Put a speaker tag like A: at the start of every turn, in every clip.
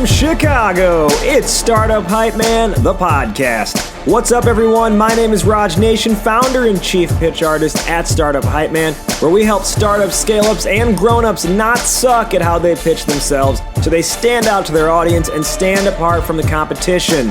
A: from Chicago, it's Startup Hypeman, the podcast. What's up, everyone? My name is Raj Nation, founder and chief pitch artist at Startup Hypeman, where we help startups, scale-ups, and grown-ups not suck at how they pitch themselves so they stand out to their audience and stand apart from the competition.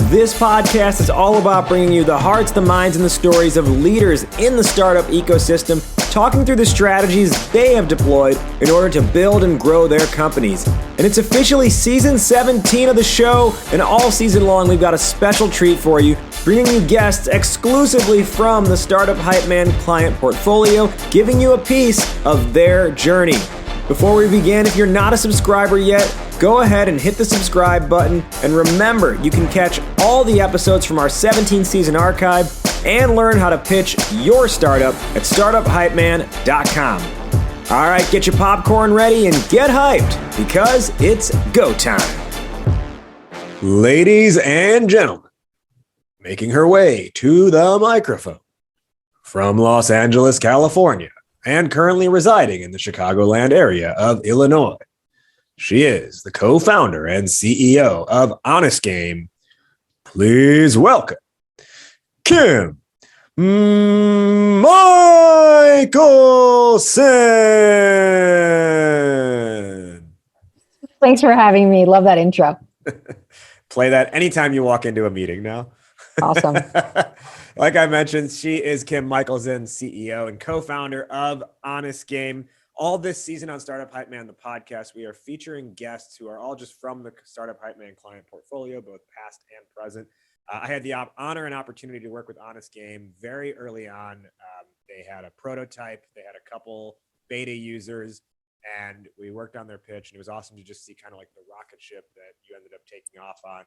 A: This podcast is all about bringing you the hearts, the minds, and the stories of leaders in the startup ecosystem, talking through the strategies they have deployed in order to build and grow their companies. And it's officially season 17 of the show, and all season long we've got a special treat for you, bringing you guests exclusively from the Startup Hypeman client portfolio, giving you a piece of their journey. Before we begin, if you're not a subscriber yet, go ahead and hit the subscribe button. And remember, you can catch all the episodes from our 17 season archive and learn how to pitch your startup at startuphypeman.com. All right, get your popcorn ready and get hyped because it's go time. Ladies and gentlemen, making her way to the microphone from Los Angeles, California, and currently residing in the Chicagoland area of Illinois, she is the co-founder and CEO of HonestGame. Please welcome Kim Michelson.
B: Thanks for having me. Love that intro.
A: Play that anytime you walk into a meeting now.
B: Awesome.
A: Like I mentioned, she is Kim Michelson, CEO and co-founder of HonestGame. All this season on Startup Hypeman, the podcast, we are featuring guests who are all just from the Startup Hypeman client portfolio, both past and present. I had the honor and opportunity to work with HonestGame very early on. They had a prototype, they had a couple beta users, and we worked on their pitch. And it was awesome to just see kind of like the rocket ship that you ended up taking off on,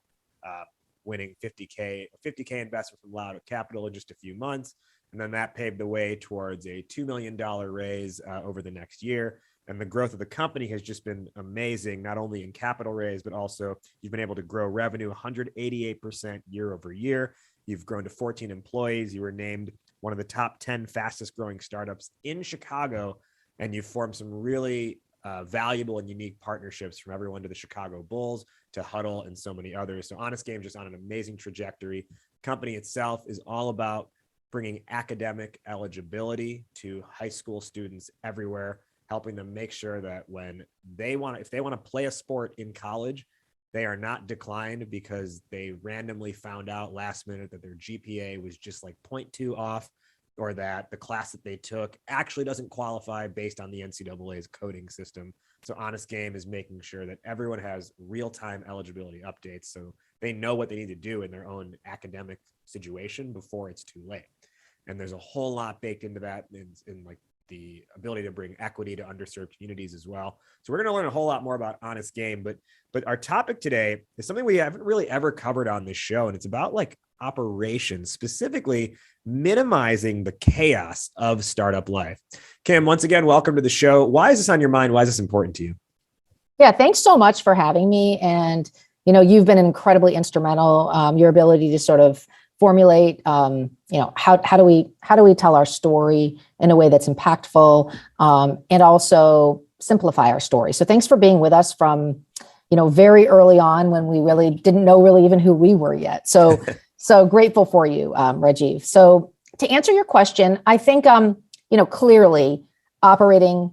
A: winning 50K investment from Loud Capital in just a few months. And then that paved the way towards a $2 million raise over the next year. And the growth of the company has just been amazing, not only in capital raise, but also you've been able to grow revenue 188% year over year. You've grown to 14 employees. You were named one of the top 10 fastest growing startups in Chicago. And you've formed some really valuable and unique partnerships, from everyone to the Chicago Bulls to Huddle and so many others. So HonestGame is just on an amazing trajectory. The company itself is all about bringing academic eligibility to high school students everywhere, helping them make sure that when if they want to play a sport in college, they are not declined because they randomly found out last minute that their GPA was just like 0.2 off, or that the class that they took actually doesn't qualify based on the NCAA's coding system. So HonestGame is making sure that everyone has real-time eligibility updates so they know what they need to do in their own academic situation before it's too late. And there's a whole lot baked into that in like the ability to bring equity to underserved communities as well. So we're going to learn a whole lot more about HonestGame, but our topic today is something we haven't really ever covered on this show. And it's about like operations, specifically minimizing the chaos of startup life. Kim, once again, welcome to the show. Why is this on your mind? Why is this important to you?
B: Yeah, thanks so much for having me. And, you've been incredibly instrumental, your ability to sort of formulate, how do we tell our story in a way that's impactful, and also simplify our story. So thanks for being with us from, very early on when we really didn't know really even who we were yet. So, so grateful for you, Rajiv. So to answer your question, I think, clearly operating,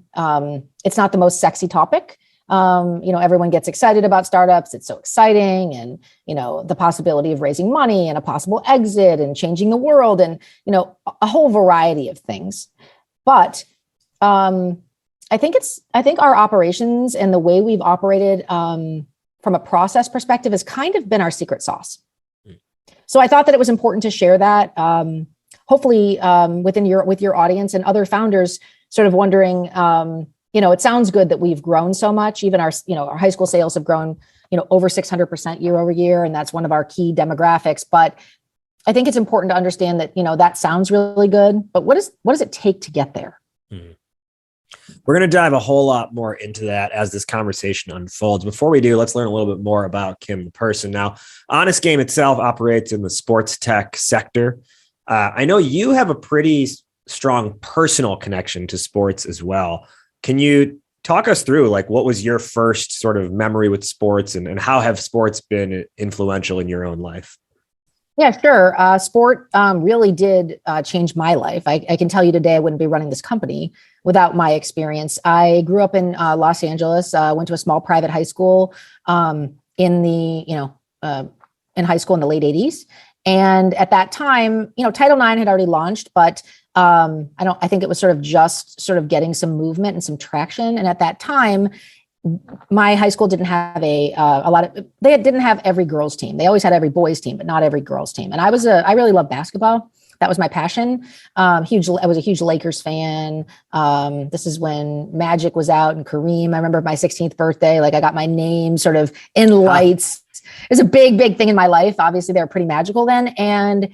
B: it's not the most sexy topic. Everyone gets excited about startups. It's so exciting. And, the possibility of raising money and a possible exit and changing the world and, a whole variety of things. But I think our operations and the way we've operated from a process perspective has kind of been our secret sauce. So I thought that it was important to share that, hopefully with your audience and other founders sort of wondering, it sounds good that we've grown so much. Even our high school sales have grown, over 600% year over year. And that's one of our key demographics. But I think it's important to understand that, that sounds really good, but what does it take to get there?
A: We're going to dive a whole lot more into that as this conversation unfolds. Before we do, let's learn a little bit more about Kim, the person. Now, HonestGame itself operates in the sports tech sector. I know you have a pretty strong personal connection to sports as well. Can you talk us through like what was your first sort of memory with sports and how have sports been influential in your own life?
B: Yeah, sure. Sport really did change my life. I can tell you today I wouldn't be running this company without my experience. I grew up in Los Angeles, went to a small private high school in high school in the late 80s. And at that time, Title IX had already launched, but I think it was sort of getting some movement and some traction. And at that time, my high school didn't have they didn't have every girls team. They always had every boys team, but not every girls team. And I really love basketball. That was my passion. I was a huge Lakers fan. This is when Magic was out and Kareem. I remember my 16th birthday, like I got my name sort of in lights. It was a big, big thing in my life. Obviously they were pretty magical then. And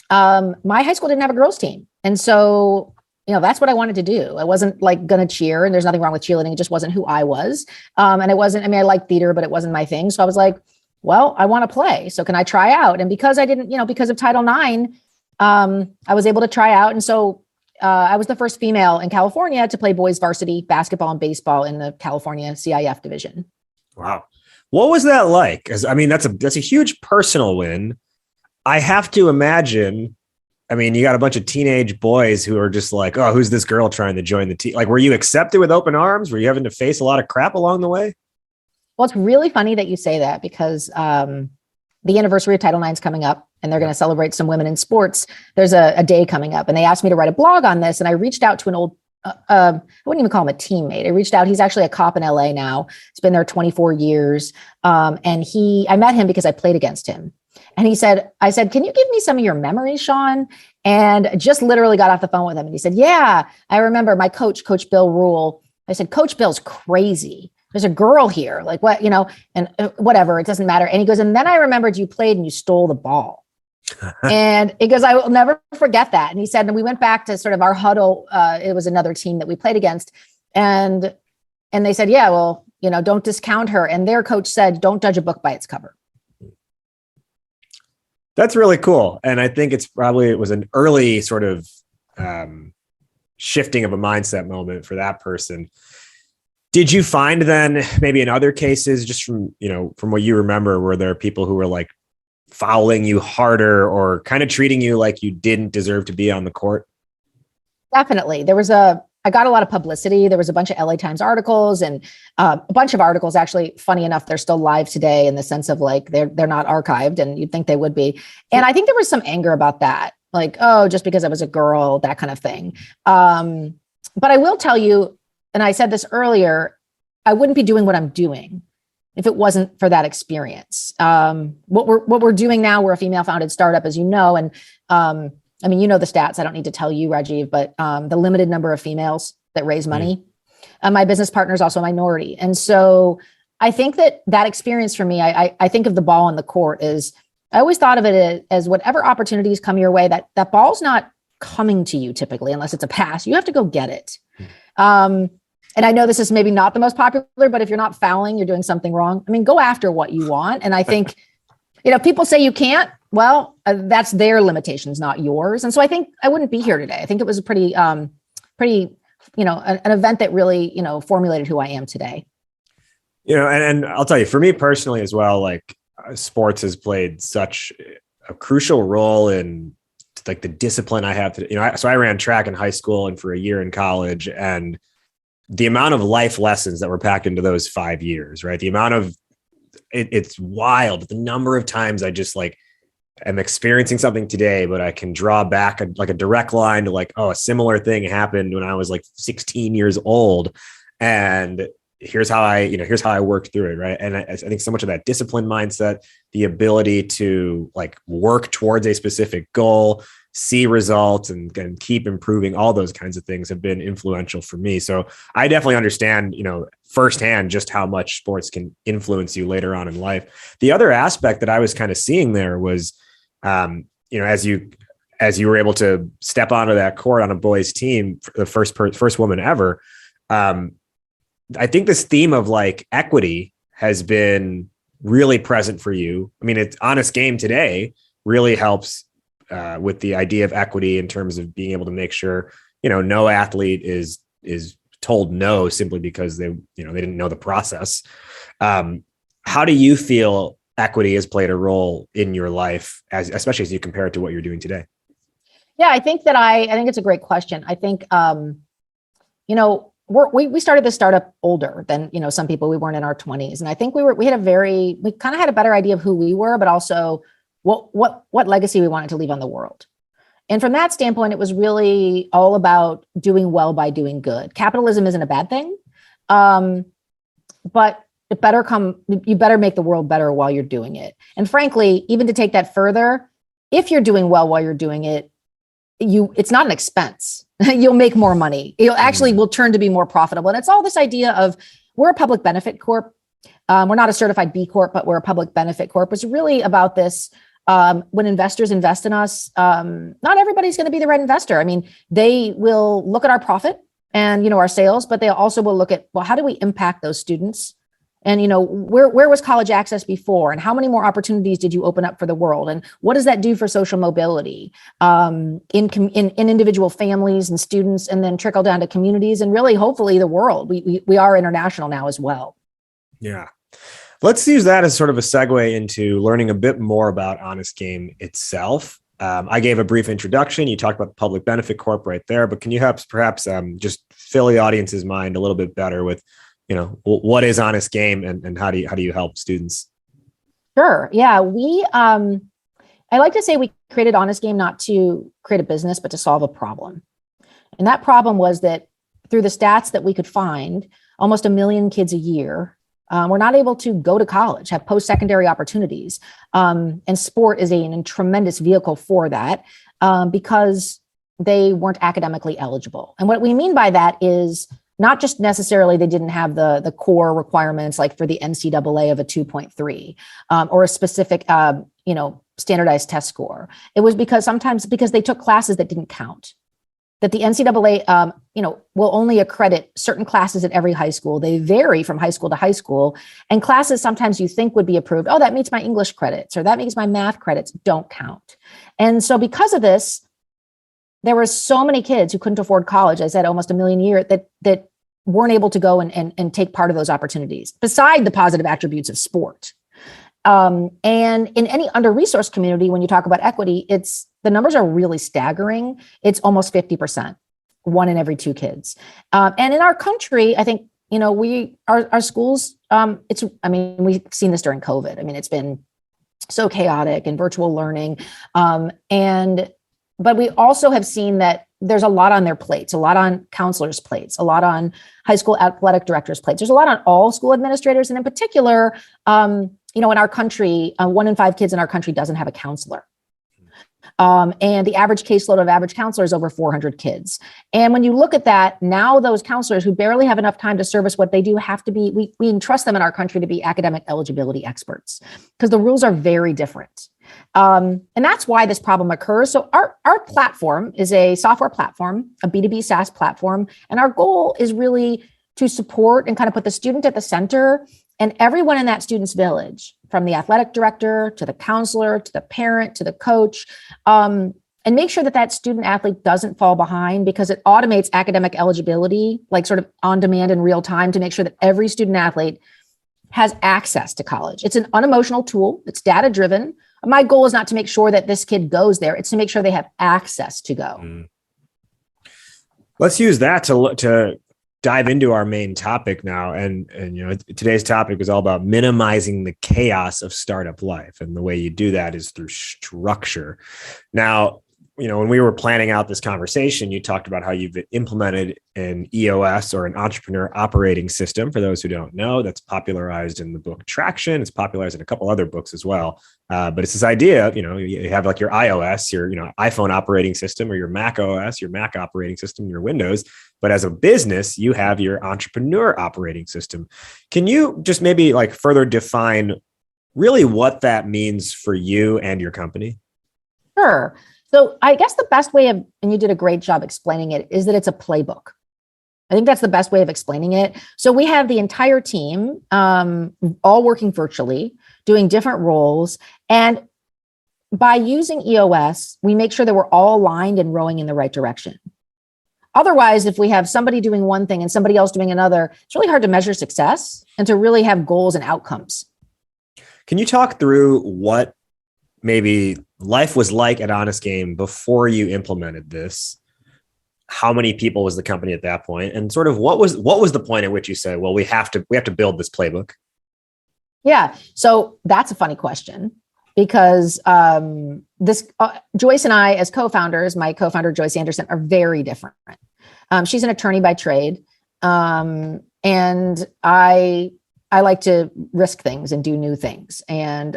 B: my high school didn't have a girls team. And so that's what I wanted to do. I wasn't like going to cheer, and there's nothing wrong with cheerleading. It just wasn't who I was. And it wasn't, I liked theater, but it wasn't my thing. So I was like, well, I want to play. So can I try out? And because I didn't, because of Title IX, I was able to try out. And so I was the first female in California to play boys varsity basketball and baseball in the California CIF division.
A: Wow. What was that like? 'Cause, that's a huge personal win. I have to imagine, you got a bunch of teenage boys who are just like, oh, who's this girl trying to join the team? Like, were you accepted with open arms? Were you having to face a lot of crap along the way?
B: Well, it's really funny that you say that because the anniversary of Title IX is coming up and they're going to celebrate some women in sports. There's a day coming up and they asked me to write a blog on this. And I reached out to an old, I wouldn't even call him a teammate. I reached out. He's actually a cop in LA now. He's been there 24 years. And I met him because I played against him. And I said, can you give me some of your memories, Sean? And just literally got off the phone with him. And he said, yeah, I remember my coach, Coach Bill Rule. I said, Coach Bill's crazy. There's a girl here, like what, and whatever, it doesn't matter. And he goes, and then I remembered you played and you stole the ball. And he goes, I will never forget that. And he said, and we went back to sort of our huddle. It was another team that we played against. And they said, yeah, well, don't discount her. And their coach said, don't judge a book by its cover.
A: That's really cool. And I think it was an early sort of shifting of a mindset moment for that person. Did you find then maybe in other cases, just from what you remember, were there people who were like fouling you harder or kind of treating you like you didn't deserve to be on the court?
B: Definitely. I got a lot of publicity. There was a bunch of LA Times articles and a bunch of articles, actually, funny enough, they're still live today in the sense of like, they're not archived and you'd think they would be. And I think there was some anger about that. Like, oh, just because I was a girl, that kind of thing. But I will tell you, and I said this earlier, I wouldn't be doing what I'm doing if it wasn't for that experience. What we're doing now, we're a female founded startup, as you know, and the stats. I don't need to tell you, Rajiv, but the limited number of females that raise money. My business partner is also a minority. And so I think that experience for me, I think of the ball on the court is, I always thought of it as whatever opportunities come your way, that ball's not coming to you typically, unless it's a pass. You have to go get it. And I know this is maybe not the most popular, but if you're not fouling, you're doing something wrong. go after what you want. And I think, people say you can't. Well, that's their limitations, not yours. And so I think I wouldn't be here today. I think it was a pretty, an event that really, formulated who I am today.
A: And I'll tell you, for me personally as well, like sports has played such a crucial role in like the discipline I have to, so I ran track in high school and for a year in college, and the amount of life lessons that were packed into those 5 years, right? The amount of, it's wild. The number of times I just like, I'm experiencing something today, but I can draw back like a direct line to like, oh, a similar thing happened when I was like 16 years old. And here's how I worked through it. Right. And I think so much of that discipline mindset, the ability to like work towards a specific goal, see results and keep improving, all those kinds of things have been influential for me. So I definitely understand, firsthand just how much sports can influence you later on in life. The other aspect that I was kind of seeing there was, as you were able to step onto that court on a boys team, the first woman ever, I think this theme of like equity has been really present for you. It's Honest Game today really helps with the idea of equity in terms of being able to make sure, no athlete is told no simply because they didn't know the process. How do you feel equity has played a role in your life, especially as you compare it to what you're doing today?
B: Yeah, I think it's a great question. I think, we started this startup older than, some people. We weren't in our 20s. And I think we kind of had a better idea of who we were, but also what legacy we wanted to leave on the world. And from that standpoint, it was really all about doing well by doing good. Capitalism isn't a bad thing. But you better make the world better while you're doing it. And frankly, even to take that further, if you're doing well while you're doing it, it's not an expense. You'll make more money. Will turn to be more profitable. And it's all this idea of, we're a public benefit corp. We're not a certified B Corp, but we're a public benefit corp. It's really about this. When investors invest in us, not everybody's going to be the right investor. I mean, they will look at our profit and, our sales, but they also will look at, well, how do we impact those students? And, where was college access before? And how many more opportunities did you open up for the world? And what does that do for social mobility in individual families and students, and then trickle down to communities and really, hopefully, the world. We are international now as well.
A: Yeah. Let's use that as sort of a segue into learning a bit more about HonestGame itself. I gave a brief introduction. You talked about the Public Benefit Corp right there, but can you perhaps just fill the audience's mind a little bit better with, what is HonestGame and how do you help students?
B: Sure. Yeah. I like to say we created HonestGame not to create a business, but to solve a problem. And that problem was that through the stats that we could find, almost 1 million kids a year were not able to go to college, have post-secondary opportunities. And sport is a tremendous vehicle for that because they weren't academically eligible. And what we mean by that is not just necessarily they didn't have the core requirements, like for the NCAA of a 2.3 or a specific, standardized test score. It was because they took classes that didn't count. That the NCAA, will only accredit certain classes at every high school. They vary from high school to high school, and classes sometimes you think would be approved. Oh, that meets my English credits, or that meets my math credits, don't count. And so because of this, there were so many kids who couldn't afford college. I said almost 1 million a year that weren't able to go and take part of those opportunities, beside the positive attributes of sport. And in any under-resourced community, when you talk about equity, the numbers are really staggering. It's almost 50%, 1 in every 2 kids. And in our country, I think, our schools, we've seen this during COVID. I mean, it's been so chaotic and virtual learning. But we also have seen that there's a lot on their plates, a lot on counselors' plates, a lot on high school athletic directors' plates. There's a lot on all school administrators. And in particular, in our country, 1 in 5 kids in our country doesn't have a counselor. And the average caseload of average counselor is over 400 kids. And when you look at that, now those counselors who barely have enough time to service what they do have to be, we entrust them in our country to be academic eligibility experts, because the rules are very different. And that's why this problem occurs. So our platform is a software platform, a B2B SaaS platform. And our goal is really to support and kind of put the student at the center, and everyone in that student's village, from the athletic director to the counselor, to the parent, to the coach, and make sure that student athlete doesn't fall behind, because it automates academic eligibility, like sort of on demand in real time, to make sure that every student athlete has access to college. It's an unemotional tool. It's data driven. My goal is not to make sure that this kid goes there. It's to make sure they have access to go.
A: Let's use that to dive into our main topic now. And today's topic is all about minimizing the chaos of startup life. And the way you do that is through structure. Now, when we were planning out this conversation, you talked about how you've implemented an EOS, or an entrepreneur operating system. For those who don't know, that's popularized in the book Traction. It's popularized in a couple other books as well. But it's this idea, you have like your iOS, your iPhone operating system, or your Mac OS, your Mac operating system, your Windows. But as a business, you have your entrepreneur operating system. Can you just maybe further define really what that means for you and your company?
B: Sure. So I guess the best way and you did a great job explaining it, is that it's a playbook. I think that's the best way of explaining it. So we have the entire team all working virtually, doing different roles. And by using EOS, we make sure that we're all aligned and rowing in the right direction. Otherwise, if we have somebody doing one thing and somebody else doing another, it's really hard to measure success and to really have goals and outcomes.
A: Can you talk through what maybe life was like at HonestGame before you implemented this? How many people was the company at that point? And sort of what was the point at which you said, well, we have to build this playbook?
B: Yeah. So that's a funny question because Joyce and I, as co-founders, my co-founder, Joyce Anderson, are very different. She's an attorney by trade. And I like to risk things and do new things. And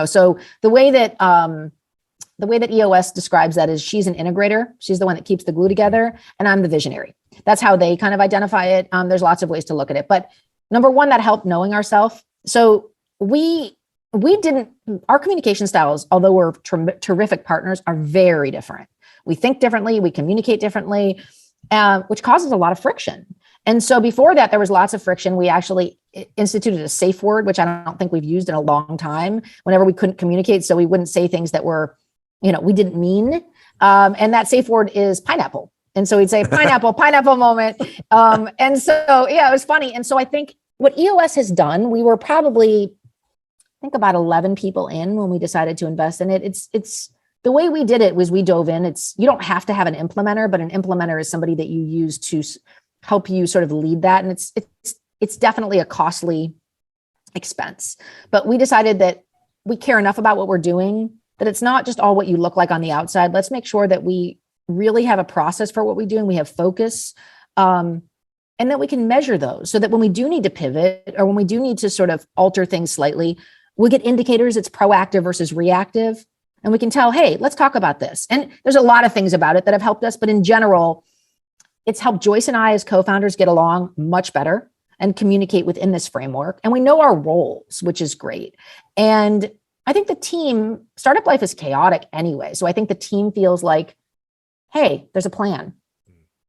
B: so the way that EOS describes that is she's an integrator. She's the one that keeps the glue together. And I'm the visionary. That's how they kind of identify it. There's lots of ways to look at it. But number one, that helped knowing ourselves. So our communication styles, although we're terrific partners, are very different. We think differently, we communicate differently, which causes a lot of friction. And so before that, there was lots of friction. We actually instituted a safe word, which I don't think we've used in a long time, whenever we couldn't communicate. So we wouldn't say things that were, we didn't mean. And that safe word is pineapple. And so we'd say pineapple moment. And so, yeah, it was funny. And so I think what EOS has done, we were probably, I think about 11 people in when we decided to invest in it. It's the way we did it was we dove in. You don't have to have an implementer, but an implementer is somebody that you use to help you sort of lead that. And it's definitely a costly expense, but we decided that we care enough about what we're doing that it's not just all what you look like on the outside. Let's make sure that we really have a process for what we do and we have focus, and that we can measure those so that when we do need to pivot or when we do need to sort of alter things slightly, we get indicators. It's proactive versus reactive. And we can tell, hey, let's talk about this. And there's a lot of things about it that have helped us, but in general, it's helped Joyce and I as co-founders get along much better and communicate within this framework. And we know our roles, which is great. And I think the team, startup life is chaotic anyway. So I think the team feels like, hey, there's a plan.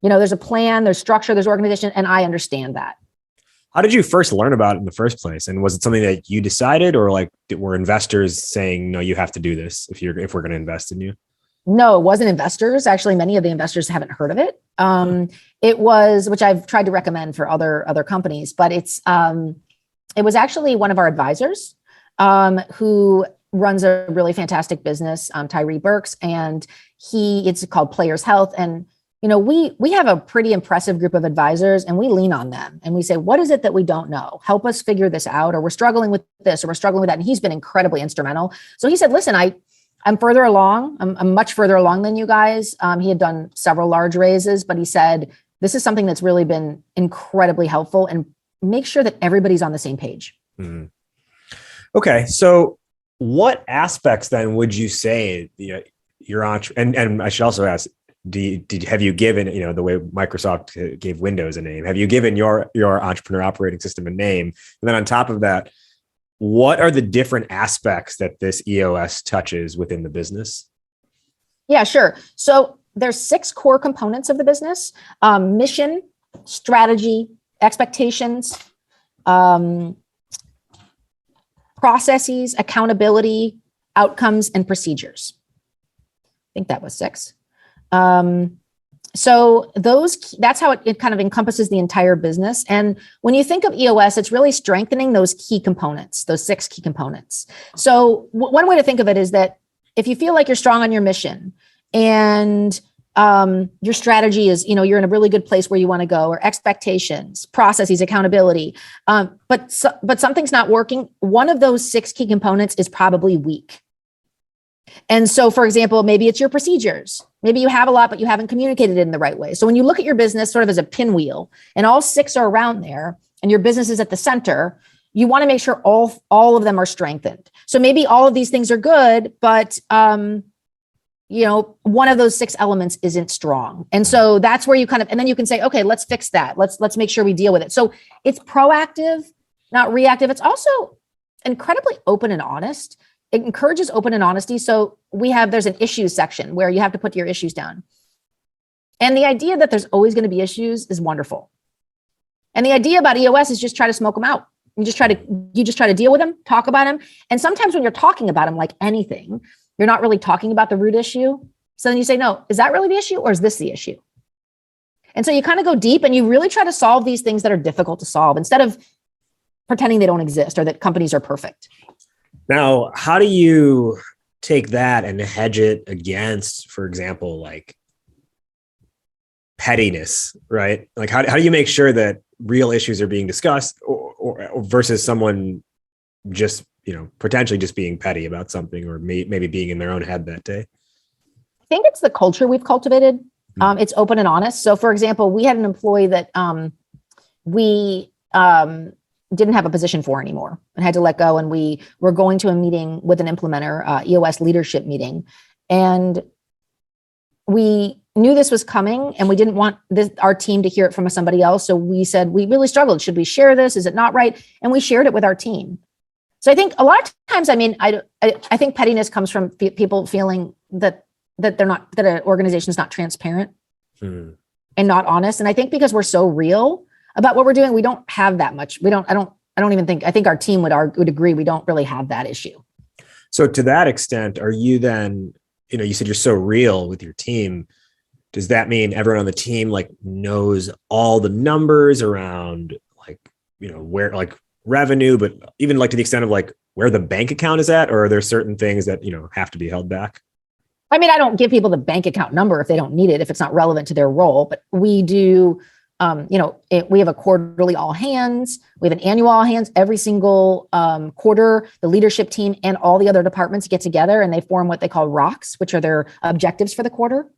B: There's a plan, there's structure, there's organization, and I understand that.
A: How did you first learn about it in the first place? And was it something that you decided, or were investors saying, no, you have to do this if we're going to invest in you?
B: No, it wasn't investors. Actually, many of the investors haven't heard of it. It was, which I've tried to recommend for other companies, but it was actually one of our advisors who runs a really fantastic business, Tyree Burks, and it's called Players Health. And we have a pretty impressive group of advisors, and we lean on them and we say, what is it that we don't know? Help us figure this out, or we're struggling with this, or we're struggling with that. And he's been incredibly instrumental. So he said, listen, I'm further along. I'm much further along than you guys. He had done several large raises, but he said, this is something that's really been incredibly helpful, and make sure that everybody's on the same page.
A: Mm-hmm. Okay. So what aspects then would you say your and I should also ask, have you given, the way Microsoft gave Windows a name, have you given your entrepreneur operating system a name? And then on top of that, what are the different aspects that this EOS touches within the business?
B: Yeah, sure. So there's 6 core components of the business: mission, strategy, expectations, processes, accountability, outcomes, and procedures. I think that was 6. So that's how it kind of encompasses the entire business. And when you think of EOS, it's really strengthening those key components, those 6 key components. So one way to think of it is that if you feel like you're strong on your mission and your strategy is, you're in a really good place where you want to go, or expectations, processes, accountability, but something's not working, one of those 6 key components is probably weak. And so, for example, maybe it's your procedures. Maybe you have a lot, but you haven't communicated it in the right way. So when you look at your business sort of as a pinwheel, and all 6 are around there, and your business is at the center, you want to make sure all of them are strengthened. So maybe all of these things are good, but one of those 6 elements isn't strong. And so that's where you and then you can say, okay, let's fix that. Let's make sure we deal with it. So it's proactive, not reactive. It's also incredibly open and honest. It encourages open and honesty. So there's an issues section where you have to put your issues down. And the idea that there's always going to be issues is wonderful. And the idea about EOS is just try to smoke them out. You just try to deal with them, talk about them. And sometimes when you're talking about them, like anything, you're not really talking about the root issue. So then you say, no, is that really the issue, or is this the issue? And so you kind of go deep and you really try to solve these things that are difficult to solve instead of pretending they don't exist or that companies are perfect.
A: Now, how do you take that and hedge it against, for example, like pettiness, right? Like how do you make sure that real issues are being discussed or versus someone just, potentially just being petty about something or maybe being in their own head that day?
B: I think it's the culture we've cultivated. It's open and honest. So for example, we had an employee that we didn't have a position for anymore and had to let go. And we were going to a meeting with an implementer, EOS leadership meeting. And we knew this was coming and we didn't want our team to hear it from somebody else. So we said, we really struggled. Should we share this? Is it not right? And we shared it with our team. So I think a lot of times, I think pettiness comes from people feeling that an organization is not transparent and not honest. And I think because we're so real about what we're doing, we don't have that much. I think our team would agree. We don't really have that issue.
A: So to that extent, are you then, you said you're so real with your team. Does that mean everyone on the team like knows all the numbers around where revenue, but even to the extent of where the bank account is at, or are there certain things that, have to be held back?
B: I don't give people the bank account number if they don't need it, if it's not relevant to their role, but we do, we have a quarterly all hands, we have an annual all hands every single quarter. The leadership team and all the other departments get together and they form what they call rocks, which are their objectives for the quarter.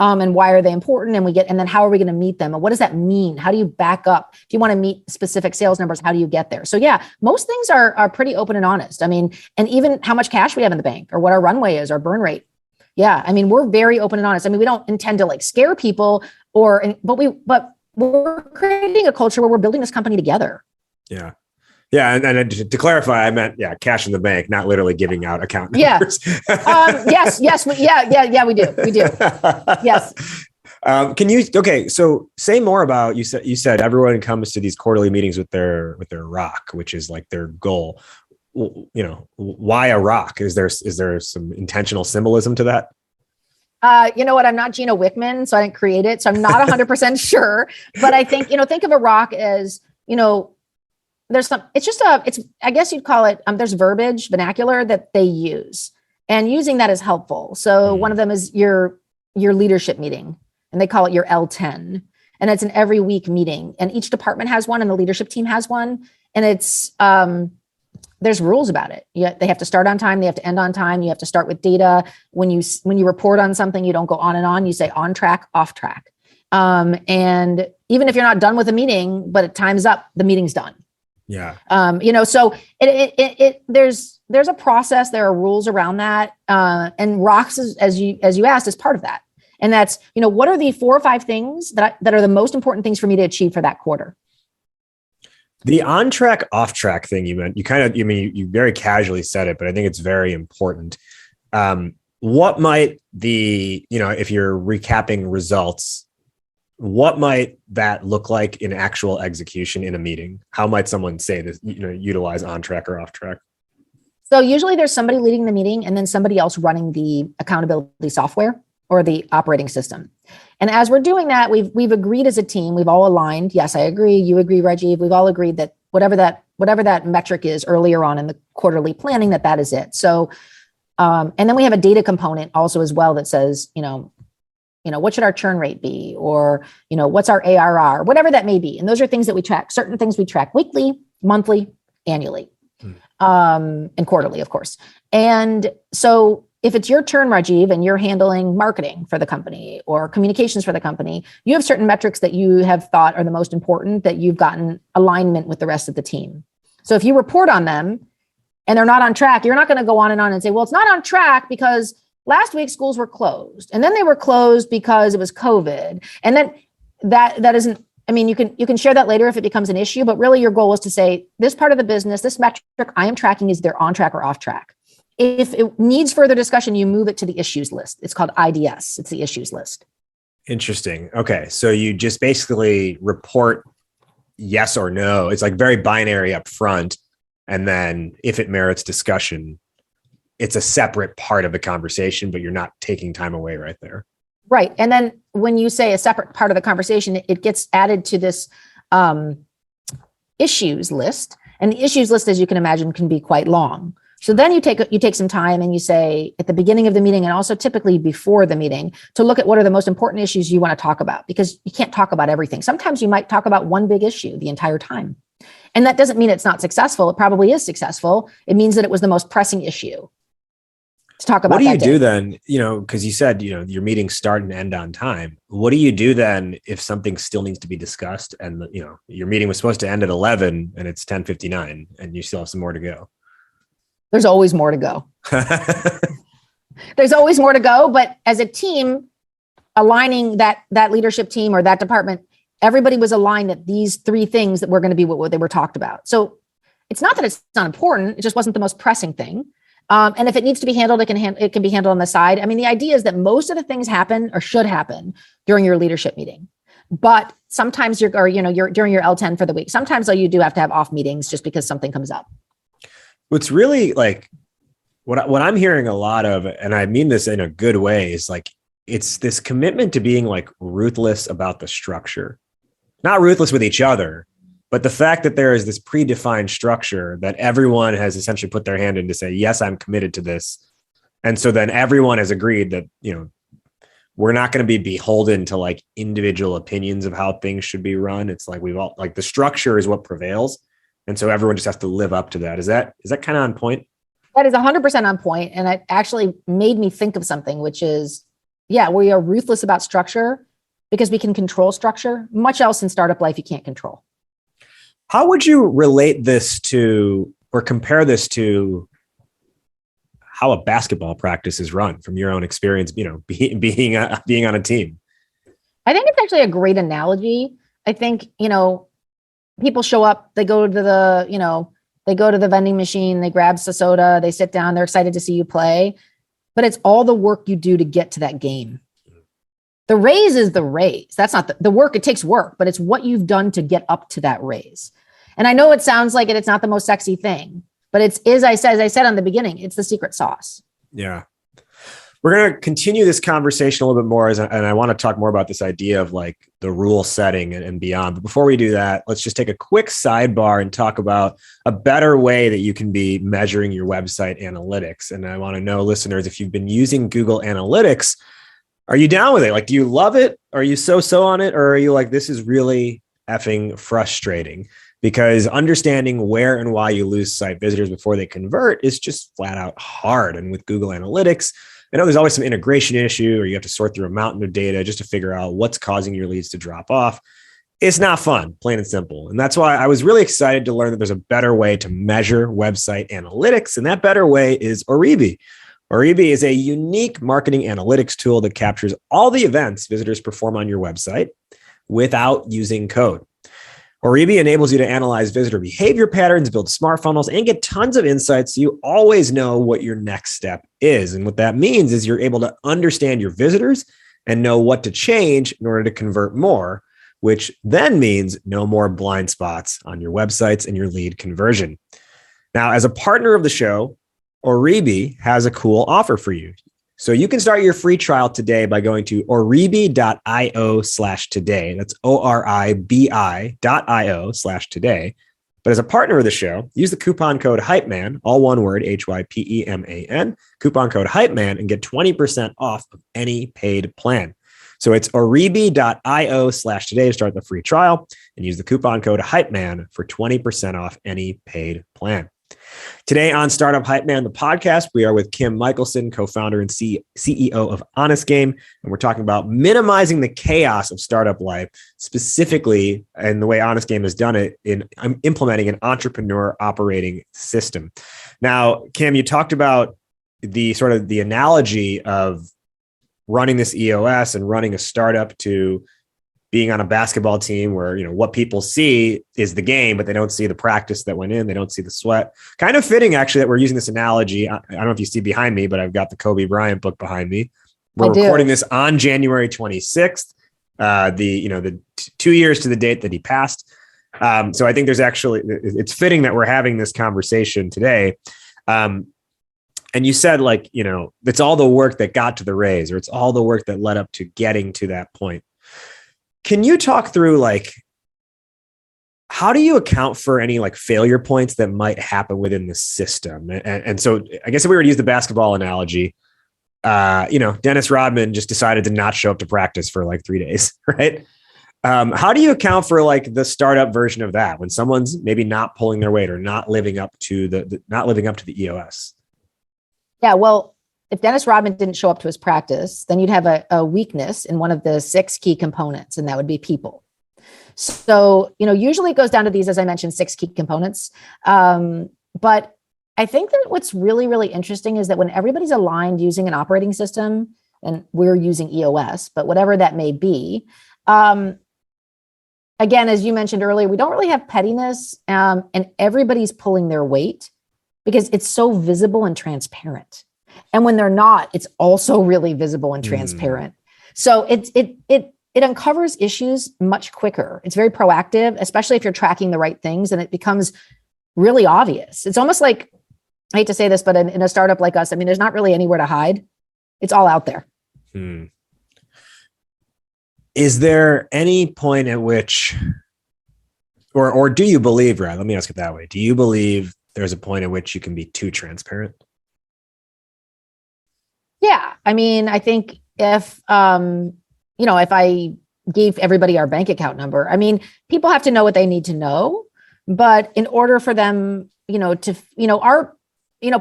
B: And why are they important? And then how are we going to meet them? And what does that mean? How do you back up? If you want to meet specific sales numbers, how do you get there? So yeah, most things are pretty open and honest. And even how much cash we have in the bank or what our runway is, our burn rate. Yeah. We're very open and honest. We don't intend to scare people but we're creating a culture where we're building this company together.
A: Yeah. Yeah. And to clarify, I meant, cash in the bank, not literally giving out account numbers.
B: Yes. Yeah, we do. Yes.
A: So say more about, you said everyone comes to these quarterly meetings with their rock, which is their goal. Why a rock? Is there some intentional symbolism to that?
B: You know what? I'm not Gina Wickman, so I didn't create it. So I'm not 100% sure, but I think, think of a rock as, I guess you'd call it, there's vernacular that they use and using that is helpful. So one of them is your leadership meeting and they call it your L10 and it's an every week meeting and each department has one and the leadership team has one. And it's, there's rules about it. They have to start on time. They have to end on time. You have to start with data. When you report on something, you don't go on and on. You say on track, off track. And even if you're not done with a meeting, but time's up, the meeting's done.
A: Yeah.
B: So there's a process. There are rules around that. And rocks, as you asked, is part of that. And that's, what are the 4 or 5 things that are the most important things for me to achieve for that quarter?
A: The on track, off track thing you meant, you very casually said it, but I think it's very important. What might if you're recapping results, what might that look like in actual execution in a meeting? How might someone say this, utilize on track or off track?
B: So usually there's somebody leading the meeting and then somebody else running the accountability software or the operating system. And as we're doing that, we've agreed as a team, we've all aligned. Yes, I agree. You agree, Rajiv. We've all agreed that whatever that metric is earlier on in the quarterly planning, that is it. So, and then we have a data component also as well that says, what should our churn rate be? Or, what's our ARR, whatever that may be. And those are things that we track, certain things we track weekly, monthly, annually, and quarterly, of course. And so if it's your turn, Rajiv, and you're handling marketing for the company or communications for the company, you have certain metrics that you have thought are the most important that you've gotten alignment with the rest of the team. So if you report on them and they're not on track, you're not going to go on and say, well, it's not on track because last week schools were closed and then they were closed because it was COVID. And then that isn't, you can share that later if it becomes an issue, but really your goal is to say this part of the business, this metric I am tracking is they're on track or off track. If it needs further discussion, you move it to the issues list. It's called IDS. It's the issues list.
A: Interesting. Okay. So you just basically report yes or no. It's very binary up front. And then if it merits discussion, it's a separate part of the conversation, but you're not taking time away right there.
B: Right. And then when you say a separate part of the conversation, it gets added to this issues list. And the issues list, as you can imagine, can be quite long. So then you take some time and you say at the beginning of the meeting and also typically before the meeting to look at what are the most important issues you want to talk about, because you can't talk about everything. Sometimes you might talk about one big issue the entire time. And that doesn't mean it's not successful. It probably is successful. It means that it was the most pressing issue to talk about.
A: What do you do then? Because you said, your meetings start and end on time. What do you do then if something still needs to be discussed and, your meeting was supposed to end at 11 and it's 10:59 and you still have some more to go?
B: There's always more to go. There's always more to go. But as a team, aligning that leadership team or that department, everybody was aligned that these three things that were going to be what they were talked about. So it's not that it's not important. It just wasn't the most pressing thing. And if it needs to be handled, it can be handled on the side. I mean, the idea is that most of the things happen or should happen during your leadership meeting. But sometimes you're during your L10 for the week. Sometimes though, you do have to have off meetings just because something comes up.
A: What's really like what I'm hearing a lot of, and I mean this in a good way, is like it's this commitment to being like ruthless about the structure, not ruthless with each other, but the fact that there is this predefined structure that everyone has essentially put their hand in to say, yes, I'm committed to this. And so then everyone has agreed that, we're not going to be beholden to like individual opinions of how things should be run. It's like the structure is what prevails. And so everyone just has to live up to that. Is that kind of on point?
B: That is 100% on point. And it actually made me think of something, which is, we are ruthless about structure because we can control structure. Much else in startup life you can't control.
A: How would you relate this to or compare this to how a basketball practice is run from your own experience, being on a team?
B: I think it's actually a great analogy. I think, people show up, they go to the vending machine, they grab the soda, they sit down, they're excited to see you play, but it's all the work you do to get to that game. The raise is the raise. That's not the work. It takes work, but it's what you've done to get up to that raise. And I know it sounds like it's not the most sexy thing, but as I said on the beginning, it's the secret sauce.
A: Yeah. We're going to continue this conversation a little bit more, and I want to talk more about this idea of like the rule setting and beyond. But before we do that, let's just take a quick sidebar and talk about a better way that you can be measuring your website analytics. And I want to know, listeners, if you've been using Google Analytics, are you down with it? Like, do you love it? Are you so on it? Or are you like, this is really effing frustrating? Because understanding where and why you lose site visitors before they convert is just flat out hard. And with Google Analytics, I know there's always some integration issue, or you have to sort through a mountain of data just to figure out what's causing your leads to drop off. It's not fun, plain and simple. And that's why I was really excited to learn that there's a better way to measure website analytics. And that better way is Oribi. Oribi is a unique marketing analytics tool that captures all the events visitors perform on your website without using code. Oribi enables you to analyze visitor behavior patterns, build smart funnels, and get tons of insights so you always know what your next step is. And what that means is you're able to understand your visitors and know what to change in order to convert more, which then means no more blind spots on your websites and your lead conversion. Now, as a partner of the show, Oribi has a cool offer for you. So you can start your free trial today by going to oribi.io/today. That's ORIBI.io/today. But as a partner of the show, use the coupon code HYPEMAN, all one word, HYPEMAN, coupon code HYPEMAN, and get 20% off of any paid plan. So it's oribi.io/today to start the free trial and use the coupon code HYPEMAN for 20% off any paid plan. Today on Startup Hypeman, the podcast, we are with Kim Michelson, co-founder and CEO of HonestGame, and we're talking about minimizing the chaos of startup life, specifically, and the way HonestGame has done it in implementing an entrepreneur operating system. Now, Kim, you talked about the sort of the analogy of running this EOS and running a startup to being on a basketball team where, what people see is the game, but they don't see the practice that went in. They don't see the sweat. Kind of fitting, actually, that we're using this analogy. I don't know if you see behind me, but I've got the Kobe Bryant book behind me. We're recording this on January 26th, the 2 years to the date that he passed. So I think it's fitting that we're having this conversation today. And you said like, it's all the work that got to the raise, or it's all the work that led up to getting to that point. Can you talk through like, how do you account for any like failure points that might happen within the system? And so I guess if we were to use the basketball analogy, Dennis Rodman just decided to not show up to practice for like 3 days, right? How do you account for like the startup version of that when someone's maybe not pulling their weight or not living up to the EOS?
B: Yeah, well, if Dennis Rodman didn't show up to his practice, then you'd have a weakness in one of the 6 key components, and that would be people. So, usually it goes down to these, as I mentioned, 6 key components. But I think that what's really, really interesting is that when everybody's aligned using an operating system, and we're using EOS, but whatever that may be, again, as you mentioned earlier, we don't really have pettiness, and everybody's pulling their weight because it's so visible and transparent. And when they're not, it's also really visible and transparent. So it uncovers issues much quicker. It's very proactive, especially if you're tracking the right things, and it becomes really obvious. It's almost like, I hate to say this, but in a startup like us, I mean, there's not really anywhere to hide. It's all out there.
A: Is there any point at which, or do you believe, Brad, let me ask it that way. Do you believe there's a point at which you can be too transparent?
B: Yeah. I mean, I think if I gave everybody our bank account number, I mean, people have to know what they need to know, but in order for them,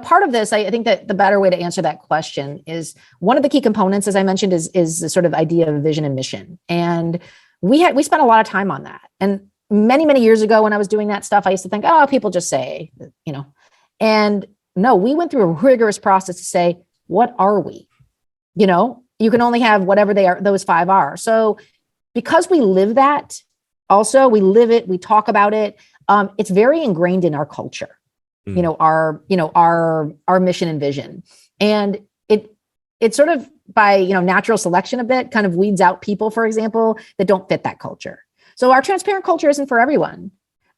B: part of this, I think that the better way to answer that question is one of the key components, as I mentioned, is the sort of idea of vision and mission. And we spent a lot of time on that. And many, many years ago when I was doing that stuff, I used to think, oh, people just say, and no, we went through a rigorous process to say, what are we? You can only have whatever they are, those 5 are. So because we live that, also we live it, we talk about it. It's very ingrained in our culture, our mission and vision. And it sort of by, natural selection a bit kind of weeds out people, for example, that don't fit that culture. So our transparent culture isn't for everyone.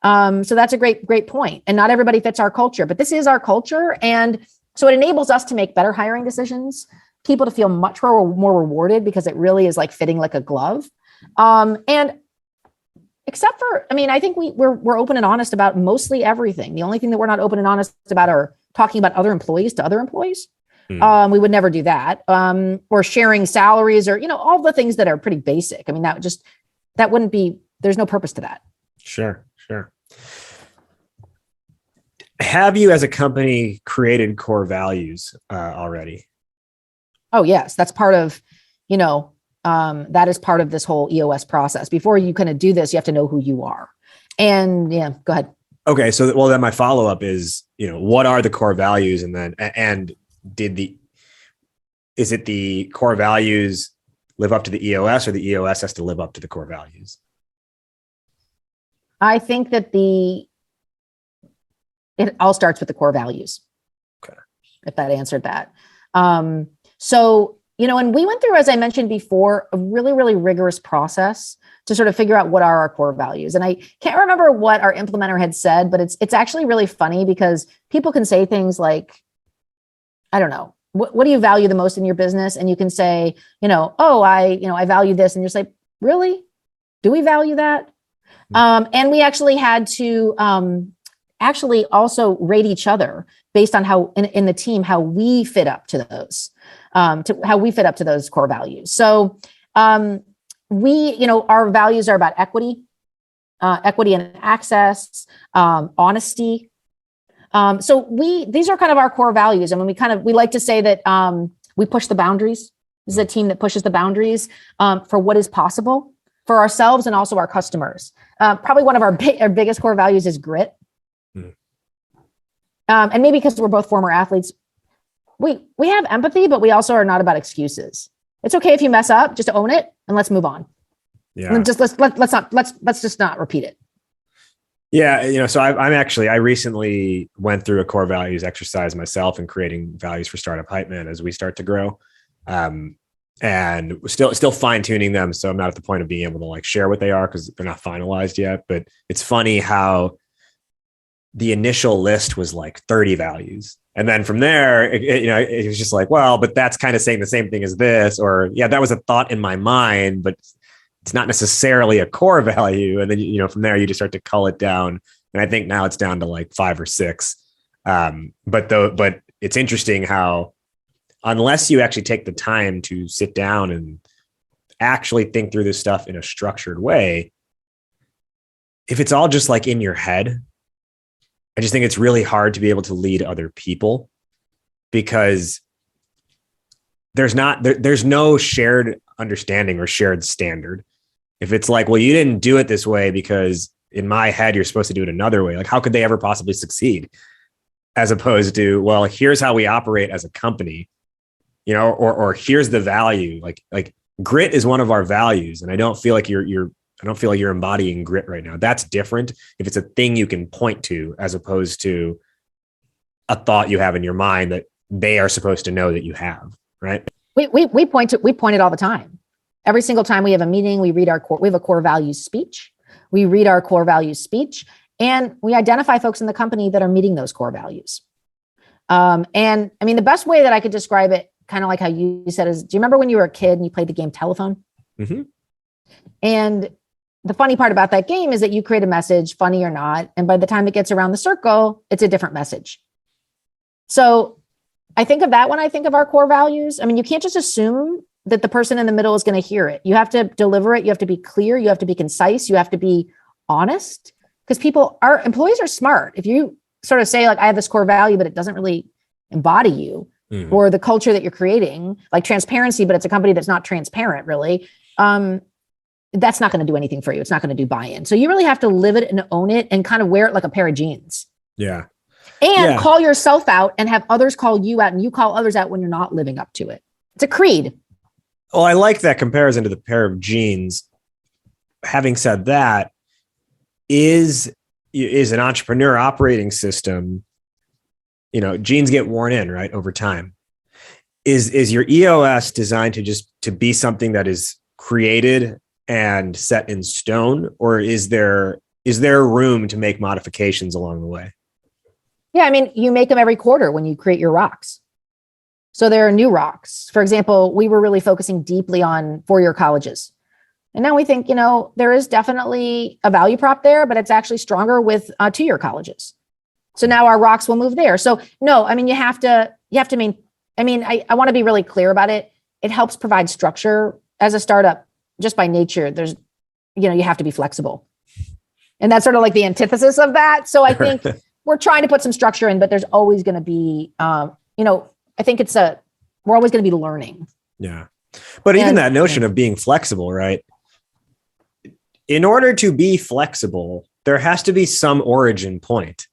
B: So that's a great point. And not everybody fits our culture, but this is our culture. And so it enables us to make better hiring decisions, people to feel much more rewarded because it really is like fitting like a glove. And except for, I think we're open and honest about mostly everything. The only thing that we're not open and honest about are talking about other employees to other employees. We would never do that. Or sharing salaries or, all the things that are pretty basic. That wouldn't be, there's no purpose to that.
A: Sure. Have you as a company created core values already?
B: Oh, yes. That's part of, that is part of this whole EOS process. Before you kind of do this, you have to know who you are. And yeah, go ahead.
A: Okay. So, then my follow-up is, what are the core values? And then, is it the core values live up to the EOS, or the EOS has to live up to the core values?
B: I think that it all starts with the core values.
A: Okay.
B: If that answered that. So, and we went through, as I mentioned before, a really, really rigorous process to sort of figure out what are our core values. And I can't remember what our implementer had said, but it's actually really funny because people can say things like, I don't know, what do you value the most in your business? And you can say, I value this. And you're just like, really? Do we value that? And we actually had to actually also rate each other based on how in the team, how we fit up to those, core values. So our values are about equity and access, honesty. So these are kind of our core values. And when we like to say that we push the boundaries. This is a team that pushes the boundaries for what is possible for ourselves and also our customers. Probably one of our biggest core values is grit. And maybe because we're both former athletes, we have empathy, but we also are not about excuses. It's okay if you mess up, just own it and let's move on.
A: Yeah.
B: And let's just not repeat it.
A: Yeah. So I recently went through a core values exercise myself in creating values for Startup Hypeman as we start to grow. And still fine tuning them. So I'm not at the point of being able to like share what they are because they're not finalized yet, but it's funny how the initial list was like 30 values. And then from there, it was just like, well, but that's kind of saying the same thing as this, or yeah, that was a thought in my mind, but it's not necessarily a core value. And then, from there you just start to cull it down. And I think now it's down to like 5 or 6. But it's interesting how, unless you actually take the time to sit down and actually think through this stuff in a structured way, if it's all just like in your head, I just think it's really hard to be able to lead other people, because there's no shared understanding or shared standard. If it's like, well, you didn't do it this way because in my head, you're supposed to do it another way. Like, how could they ever possibly succeed? As opposed to, well, here's how we operate as a company, or here's the value. Like grit is one of our values. And I don't feel like you're embodying grit right now. That's different if it's a thing you can point to, as opposed to a thought you have in your mind that they are supposed to know that you have, right?
B: We point it all the time. Every single time we have a meeting, we have a core values speech. We read our core values speech, and we identify folks in the company that are meeting those core values. And I mean, the best way that I could describe it, kind of like how you said, is, do you remember when you were a kid and you played the game telephone?
A: Mm-hmm.
B: And the funny part about that game is that you create a message, funny or not, and by the time it gets around the circle, it's a different message. So I think of that when I think of our core values. I mean, you can't just assume that the person in the middle is going to hear it. You have to deliver it. You have to be clear. You have to be concise. You have to be honest, because our employees are smart. If you sort of say, like, I have this core value, but it doesn't really embody you or the culture that you're creating, like transparency, but it's a company that's not transparent, really. That's not going to do anything for you. It's not going to do buy-in. So you really have to live it and own it and kind of wear it like a pair of jeans.
A: Yeah.
B: And call yourself out and have others call you out, and you call others out when you're not living up to it. It's a creed.
A: Well, I like that comparison to the pair of jeans. Having said that, is an entrepreneur operating system, jeans get worn in, right, over time. Is your EOS designed to be something that is created and set in stone, or is there room to make modifications along the way?
B: Yeah, I mean, you make them every quarter when you create your rocks. So there are new rocks. For example, we were really focusing deeply on four-year colleges. And now we think, there is definitely a value prop there, but it's actually stronger with 2-year colleges. So now our rocks will move there. So no, I mean, I want to be really clear about it. It helps provide structure. As a startup, just by nature, there's, you have to be flexible. And that's sort of like the antithesis of that. So I think we're trying to put some structure in, but there's always going to be, I think we're always going to be learning.
A: Yeah. But even that notion of being flexible, right? In order to be flexible, there has to be some origin point,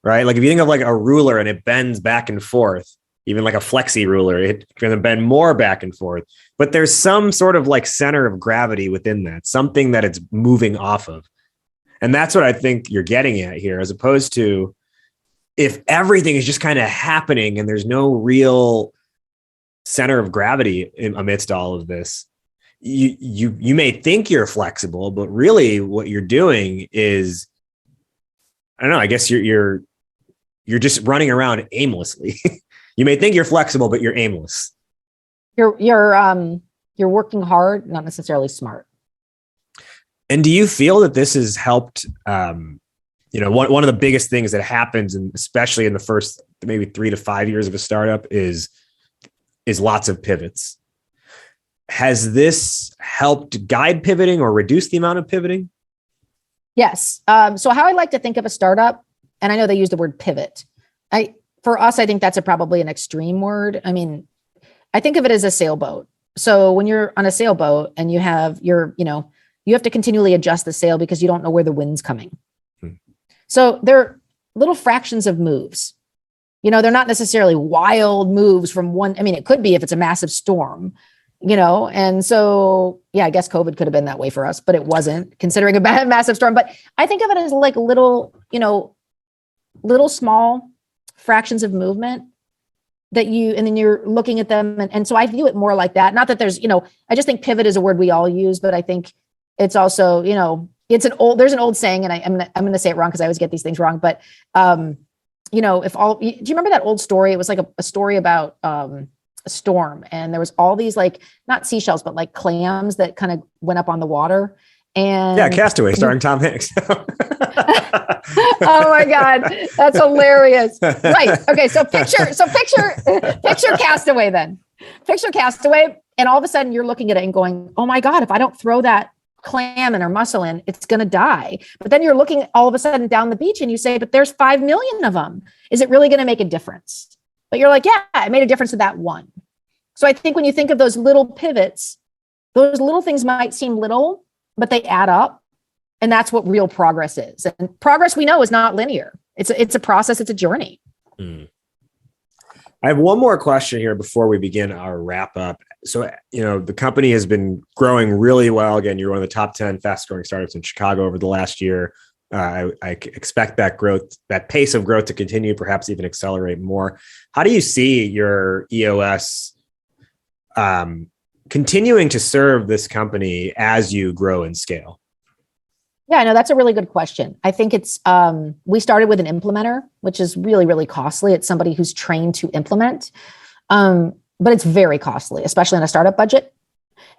A: right? Like if you think of like a ruler and it bends back and forth, even like a flexi ruler, it can bend more back and forth, but there's some sort of like center of gravity within that, something that it's moving off of. And that's what I think you're getting at here, as opposed to if everything is just kind of happening and there's no real center of gravity amidst all of this, you may think you're flexible, but really what you're doing is, I don't know, I guess you're just running around aimlessly. You may think you're flexible, but you're aimless.
B: You're working hard, not necessarily smart.
A: And do you feel that this has helped? One of the biggest things that happens, and especially in the first maybe 3 to 5 years of a startup, is lots of pivots. Has this helped guide pivoting or reduce the amount of pivoting?
B: Yes. So how I like to think of a startup, and I know they use the word pivot. For us, I think that's probably an extreme word. I mean, I think of it as a sailboat. So when you're on a sailboat and you have you have to continually adjust the sail because you don't know where the wind's coming. So they're little fractions of moves. They're not necessarily wild moves from one. I mean, it could be if it's a massive storm, and so, yeah, I guess COVID could have been that way for us, but it wasn't, considering a massive storm. But I think of it as like little small fractions of movement and then you're looking at them. And so I view it more like that. Not that there's, I just think pivot is a word we all use, but I think it's also, there's an old saying, and I'm gonna say it wrong because I always get these things wrong. But do you remember that old story? It was like a story about a storm, and there was all these like not seashells, but like clams that kind of went up on the water. And
A: yeah, Castaway starring Tom Hanks.
B: Oh my God, that's hilarious. Right. Okay. So picture Castaway then. Picture Castaway, and all of a sudden you're looking at it and going, oh my God, if I don't throw that clam in or mussel in, it's going to die. But then you're looking all of a sudden down the beach and you say, but there's 5 million of them. Is it really going to make a difference? But you're like, yeah, it made a difference to that one. So I think when you think of those little pivots, those little things might seem little, but they add up. And that's what real progress is. And progress, we know, is not linear. It's a process. It's a journey.
A: I have one more question here before we begin our wrap up. So, the company has been growing really well. Again, you're one of the top 10 fastest growing startups in Chicago over the last year. I expect that growth, that pace of growth to continue, perhaps even accelerate more. How do you see your EOS continuing to serve this company as you grow and scale?
B: Yeah, no, that's a really good question. I think it's, we started with an implementer, which is really, really costly. It's somebody who's trained to implement, but it's very costly, especially in a startup budget.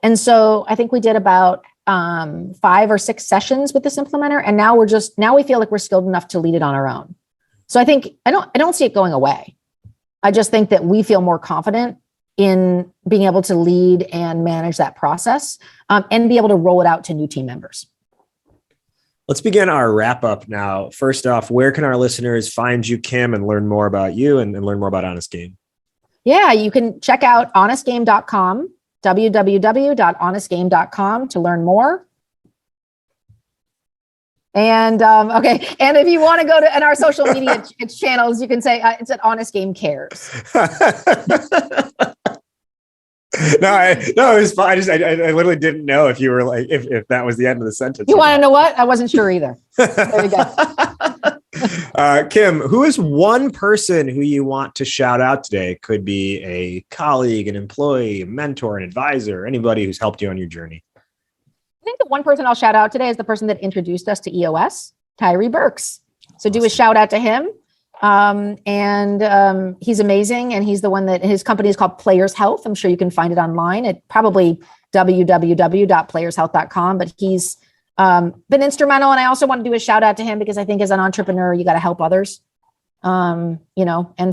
B: And so I think we did about 5 or 6 sessions with this implementer. And now we feel like we're skilled enough to lead it on our own. So I think, I don't see it going away. I just think that we feel more confident in being able to lead and manage that process, and be able to roll it out to new team members.
A: Let's begin our wrap up now. First off, where can our listeners find you, Kim, and learn more about you and learn more about Honest Game?
B: Yeah, you can check out honestgame.com, www.honestgame.com to learn more. And okay, and if you want to go to our social media channels, you can say it's at Honest Game Cares.
A: No, it was fine. I literally didn't know if you were like, if that was the end of the sentence.
B: You want to know what? I wasn't sure either. There you go.
A: Kim, who is one person who you want to shout out today? It could be a colleague, an employee, a mentor, an advisor, anybody who's helped you on your journey.
B: I think the one person I'll shout out today is the person that introduced us to EOS, Tyree Burks. So do a shout out to him. He's amazing. And he's the one that his company is called Players Health. I'm sure you can find it online at probably www.playershealth.com, but he's been instrumental. And I also want to do a shout out to him because I think as an entrepreneur, you got to help others. And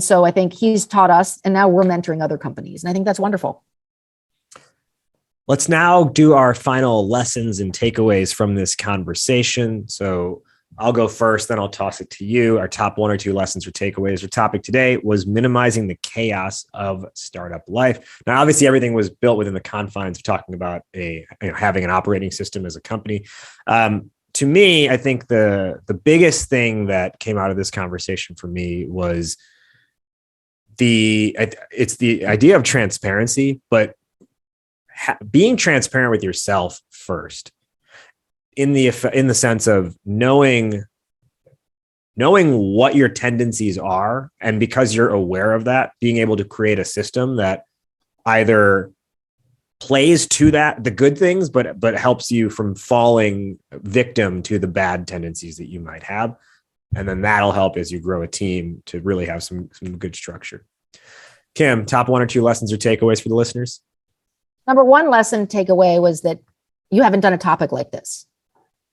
B: so I think he's taught us, and now we're mentoring other companies. And I think that's wonderful.
A: Let's now do our final lessons and takeaways from this conversation. So I'll go first, then I'll toss it to you. Our top 1 or 2 lessons or takeaways. Our topic today was minimizing the chaos of startup life. Now, obviously, everything was built within the confines of talking about having an operating system as a company. To me, I think the biggest thing that came out of this conversation for me was it's the idea of transparency, but being transparent with yourself first. In the sense of knowing what your tendencies are, and because you're aware of that, being able to create a system that either plays to the good things, but helps you from falling victim to the bad tendencies that you might have, and then that'll help as you grow a team to really have some good structure. Kim, top 1 or 2 lessons or takeaways for the listeners?
B: Number 1 lesson takeaway was that you haven't done a topic like this.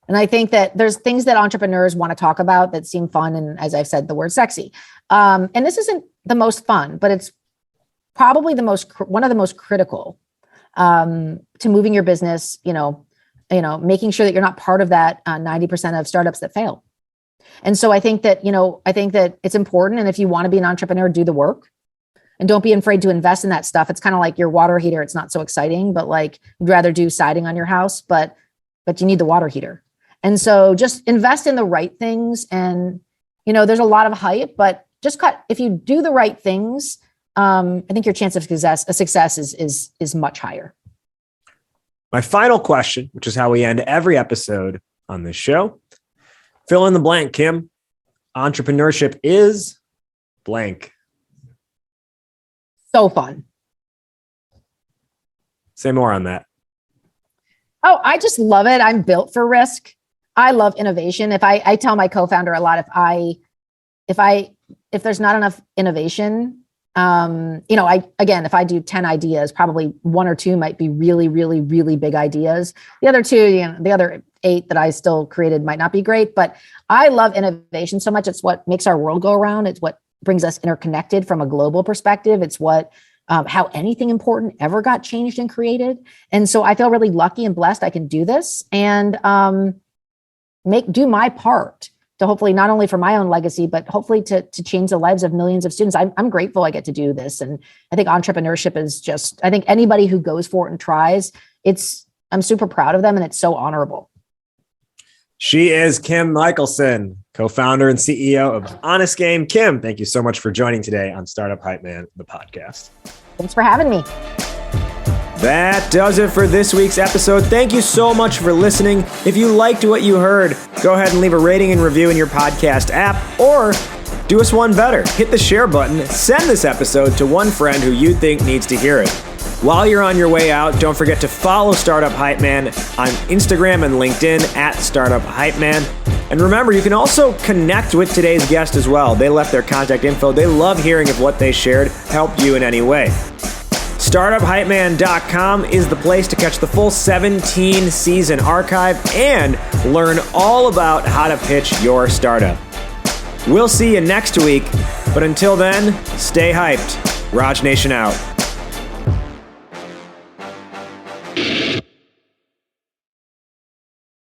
B: And I think that there's things that entrepreneurs want to talk about that seem fun. And as I've said, the word sexy. And this isn't the most fun, but it's probably one of the most critical to moving your business, making sure that you're not part of that 90% of startups that fail. And so I think that it's important. And if you want to be an entrepreneur, do the work. And don't be afraid to invest in that stuff. It's kind of like your water heater. It's not so exciting, but like you'd rather do siding on your house, but you need the water heater. And so just invest in the right things. And, there's a lot of hype, but if you do the right things, I think your chance of success is much higher.
A: My final question, which is how we end every episode on this show. Fill in the blank, Kim. Entrepreneurship is blank.
B: So fun.
A: Say more on that.
B: Oh, I just love it. I'm built for risk. I love innovation. I tell my co-founder a lot, if there's not enough innovation, if I do 10 ideas, probably one or two might be really, really, really big ideas. The other two, the other 8 that I still created might not be great, but I love innovation so much. It's what makes our world go around. It's what brings us interconnected from a global perspective. It's what, how anything important ever got changed and created. And so I feel really lucky and blessed I can do this and do my part to hopefully not only for my own legacy, but hopefully to change the lives of millions of students. I'm grateful I get to do this. And I think entrepreneurship is I think anybody who goes for it and tries, I'm super proud of them and it's so honorable.
A: She is Kim Michelson, co-founder and CEO of HonestGame. Kim, thank you so much for joining today on Startup Hypeman, the podcast.
B: Thanks for having me.
A: That does it for this week's episode. Thank you so much for listening. If you liked what you heard, go ahead and leave a rating and review in your podcast app, or do us one better. Hit the share button. Send this episode to one friend who you think needs to hear it. While you're on your way out, don't forget to follow Startup Hypeman on Instagram and LinkedIn at Startup Hypeman. And remember, you can also connect with today's guest as well. They left their contact info. They love hearing if what they shared helped you in any way. StartupHypeman.com is the place to catch the full 17-season archive and learn all about how to pitch your startup. We'll see you next week, but until then, stay hyped. Raj Nation out.